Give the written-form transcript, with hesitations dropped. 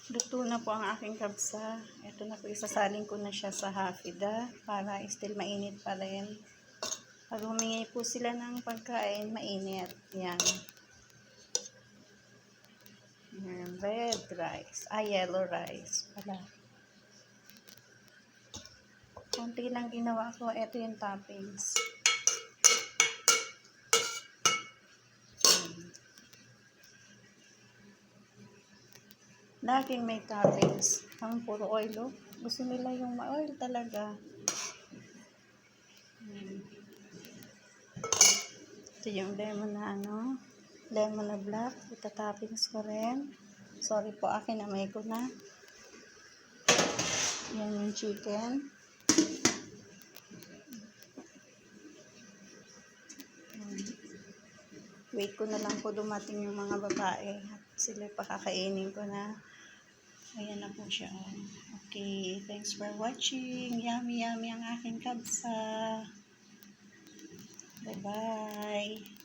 Luto na po ang aking kabsa. Ito na po, isasaling ko na siya sa hafida para still mainit pa rin. Pag humingi po sila ng pagkain, mainit. Yan. Red rice. Yellow rice pala. Konti lang ginawa ko. Ito yung toppings. Laging may toppings. Ang puro oil, oh. Gusto nila yung ma-oil talaga. Ito yung lemon na lemon na black. Ita-toppings ko rin. Sorry po, akin na may ko na. Yan yung chicken. Wait ko na lang po dumating yung mga babae. At sila pakakainin ko na. Ayan na po siya. Okay, thanks for watching. Yummy, yummy ang aking kabsa. Bye-bye.